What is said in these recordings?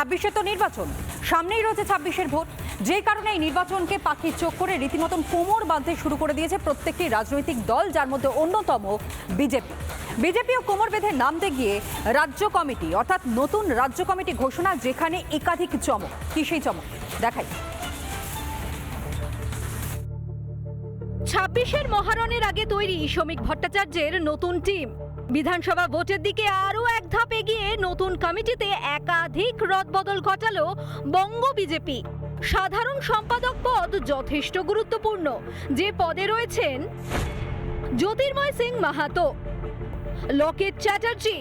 26-এ তো নির্বাচন সামনেই রয়েছে, 26-এর ভোট, যে কারণে এই নির্বাচনকে পাখির চোখ করে রীতিমতন কোমর বাঁধতে শুরু করে দিয়েছে প্রত্যেকটি রাজনৈতিক দল, যার মধ্যে অন্যতম বিজেপি। বিজেপিও কোমর বেঁধে নামতে গিয়ে রাজ্য কমিটি অর্থাৎ নতুন রাজ্য কমিটি ঘোষণা, যেখানে একাধিক চমক। কি সেই চমক দেখাই। 26-এর মহারণের আগে তৈরি শ্রমিক ভট্টাচার্যের নতুন টিম। বিধানসভা ভোটের দিকে আরও এক ধাপ এগিয়ে নতুন কমিটিতে একাধিক রদবদল ঘটালো বঙ্গ বিজেপি। সাধারণ সম্পাদক পদ যথেষ্ট গুরুত্বপূর্ণ, যে পদে রয়েছেন জ্যোতির্ময় সিং মাহাতো, লকেট চ্যাটার্জি,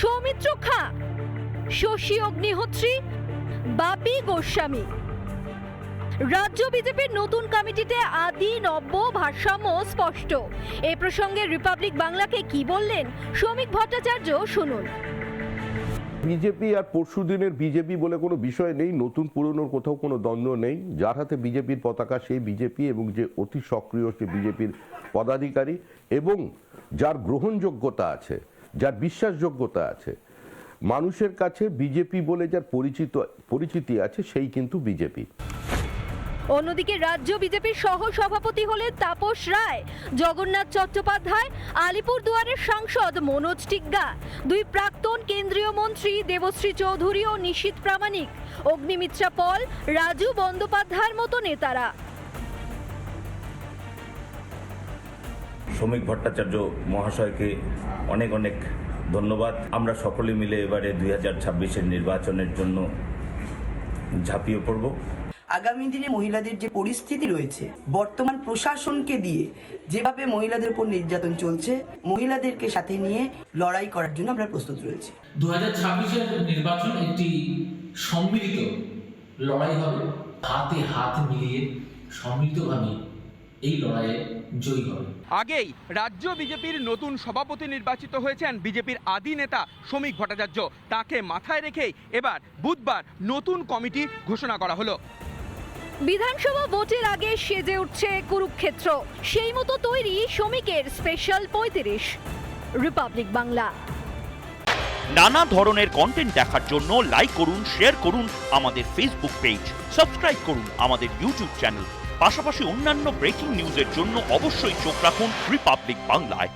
সৌমিত্র খাঁ, শশী অগ্নিহোত্রী, বাপি গোস্বামী। রাজ্য বিজেপির নতুন কমিটিতে আদি নব্য ভারসাম্য স্পষ্ট। এ প্রসঙ্গে রিপাবলিক বাংলাকে কি বললেন শ্রমিক ভট্টাচার্য, শুনুন। বিজেপি আর পরশুদিনের বিজেপি বলে কোনো বিষয় নেই, নতুন পুরনোর কোথাও কোনো দ্বন্দ্ব নেই। যার হাতে বিজেপির পতাকা সেই বিজেপি, এবং যে অতি সক্রিয় সে বিজেপির পদাধিকারী, এবং যার গ্রহণযোগ্যতা আছে, যার বিশ্বাসযোগ্যতা আছে মানুষের কাছে, বিজেপি বলে যার পরিচিতি আছে, সেই কিন্তু বিজেপি। অন্যদিকে রাজ্য বিজেপির সহ সভাপতি হলেন তাপস রায়, জগন্নাথ চট্টোপাধ্যায়, আলিপুরদুয়ারের সাংসদ মনোজ টিগ্গা, দুই প্রাক্তন কেন্দ্রীয় মন্ত্রী দেবশ্রী চৌধুরী ও নিশীথ প্রামাণিক, অগ্নিমিত্রা পল, রাজু বন্দ্যোপাধ্যায়ের মতো নেতারা। শ্রমিক ভট্টাচার্য মহাশয়কে অনেক অনেক ধন্যবাদ। আমরা সকলে মিলে এবারে 2026-এর নির্বাচনের জন্য ঝাঁপিয়ে পড়ব। আগামী দিনে মহিলাদের যে পরিস্থিতি রয়েছে, বর্তমান প্রশাসনকে দিয়ে যেভাবে মহিলাদের উপর নির্যাতন চলছে, মহিলাদেরকে সাথে নিয়ে লড়াই করার জন্য আমরা প্রস্তুত রয়েছি। 2026-এর নির্বাচন একটি সম্মিলিত লড়াই হবে, হাতে হাত মিলিয়ে সম্মিলিতভাবে এই লড়াইয়ে জয়ী হবে। আগেই রাজ্য বিজেপির নতুন সভাপতি নির্বাচিত হয়েছেন বিজেপির আদি নেতা শ্রমিক ভট্টাচার্য। তাকে মাথায় রেখেই এবার বুধবার নতুন কমিটি ঘোষণা করা হলো। বিধানসভা ভোটের আগে সেজে উঠছে কুরুক্ষেত্র, সেই মতো তৈরি শ্রমিকের স্পেশাল 35। রিপাবলিক বাংলা। নানা ধরনের কন্টেন্ট দেখার জন্য লাইক করুন, শেয়ার করুন আমাদের ফেসবুক পেজ, সাবস্ক্রাইব করুন আমাদের ইউটিউব চ্যানেল। পাশাপাশি অন্যান্য ব্রেকিং নিউজের জন্য অবশ্যই চোখ রাখুন রিপাবলিক বাংলায়।